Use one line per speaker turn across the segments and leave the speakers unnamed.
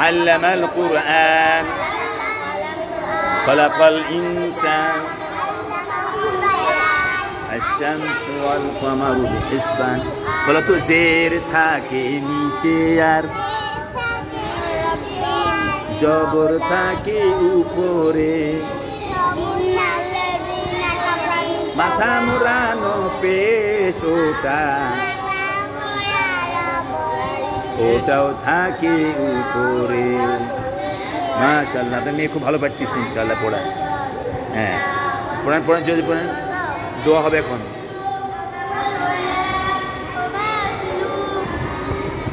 আল্লামাল কুরআন খালাকাল ইনসান আশ-শামসু ওয়াল কামারু বিহিসবান। বলো তো জের থাকে নিচে আর জবর থাকে উপরে, মাথা মুড়ানো পেশ ওটাও থাকে উপরে। মাশাআল্লাহ, আপনি মেয়ে খুব ভালো পারছিস ইনশাআল্লাহ পড়া। হ্যাঁ পড়ান পড়ান, যদি পড়েন দোয়া হবে এখন।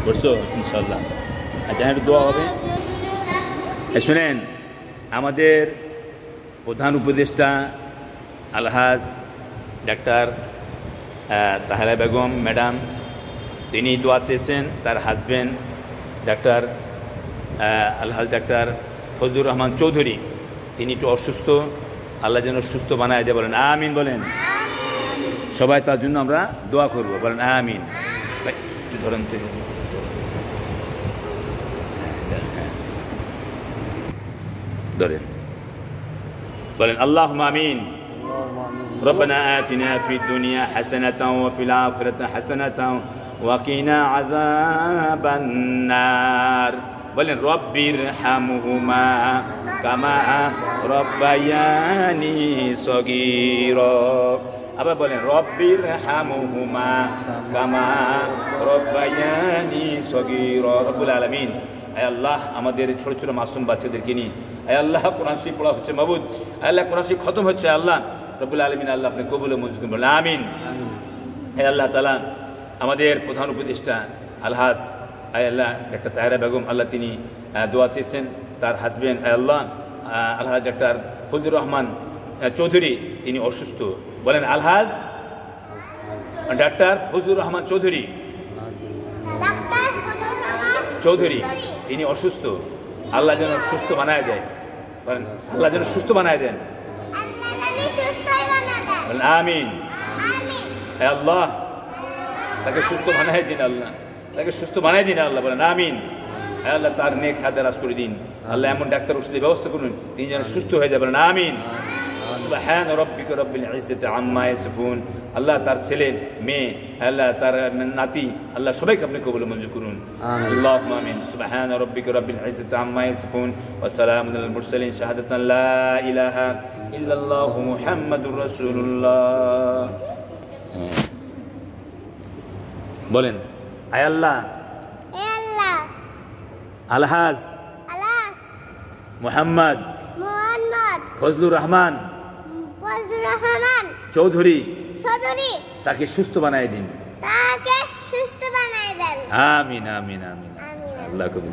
বুঝছো ইনশাআল্লাহ? আচ্ছা একটু দোয়া হবে। শুনেন, আমাদের প্রধান উপদেষ্টা আলহাজ ডাক্তার তাহেরা বেগম ম্যাডাম, তিনি দোয়া চেয়েছেন। তার হাজব্যান্ড ডাক্তার আলহাজ ডাক্তার ফজলুর রহমান চৌধুরী, তিনি একটু অসুস্থ, আল্লাহ যেন সুস্থ বানায় দেয়। বলেন আমিন। বলেন সবাই তার জন্য আমরা দোয়া করব। বলেন আমিন। ধরেন ধরেন, বলেন আল্লাহুম্মা আমিন। ربنا آتنا في الدنيا حسنة وفي الآخرة حسنة وقنا عذاب النار। বলেন রব্বির হামহুমা কামা রব্বায়ানি সগীরা। আবার বলেন রব্বির হামহুমা কামা রব্বায়ানি সগীরা। রব্বুল আলামিন, আয় আল্লাহ আমাদের ছোট ছোট মাসুম বাচ্চাদেরকে নিয়ে আয় আল্লাহ কোরআন শরীফ পড়া হচ্ছে, মাবুদ আল্লাহ কোরআন শরীফ খতম হচ্ছে, আল্লাহ রব্বুল আলামিন আল্লাহ আপনি কবুল ও মঞ্জুর করুন। আমিন। হে আল্লাহ তাআলা, আমাদের প্রধান উপদেষ্টা আলহাজ আয় আল্লাহ ডাক্তার তাহেরা বেগম, আল্লাহ তিনি দোয়া চেয়েছেন। তার হাজবেন্ড আয় আল্লাহ আলহাজ ডাক্তার ফজলুর রহমান চৌধুরী, তিনি অসুস্থ। বলেন আলহাজ ডাক্তার ফজলুর রহমান চৌধুরী তিনি অসুস্থ, আল্লাহ যেন সুস্থ বানায় দেয়। আল্লাহ যেন সুস্থ বানায় দেন। আমিন। হে আল্লাহ তাকে সুস্থ বানায় দিন, আল্লাহ তাকে সুস্থ বানায় দিন, আল্লাহ বলেন আমিন। হে আল্লাহ তার নেক হাত রাজ করে দিন, আল্লাহ এমন ডাক্তার ওষুধের ব্যবস্থা করুন তিনি যেন সুস্থ হয়ে যাবেন। আমিন। সুবহান রাব্বিকা রাব্বিল ইজ্জাতি আম্মা ইয়াসিফুন। আল্লাহ তার ছেলে মেয়ে, আল্লাহ তার নাতি, আল্লাহ সবাইকে আপনি কবুল মঞ্জুর করুন। আল্লাহুম্মা আমিন। সুবহান রাব্বিকা রাব্বিল ইজ্জাতি আম্মা ইয়াসিফুন ওয়া সালামুন আলাল মুরসালিন। শাহাদাতান লা ইলাহা ইল্লাল্লাহু মুহাম্মাদুর রাসূলুল্লাহ। বলেন আয় আল্লাহ আলহাজ মুহাম্মদ ফজলুর রহমান চৌধুরী তাকে সুস্থ বানায় দিন। আমিন আমিন আমিন। আল্লাহ কবুল।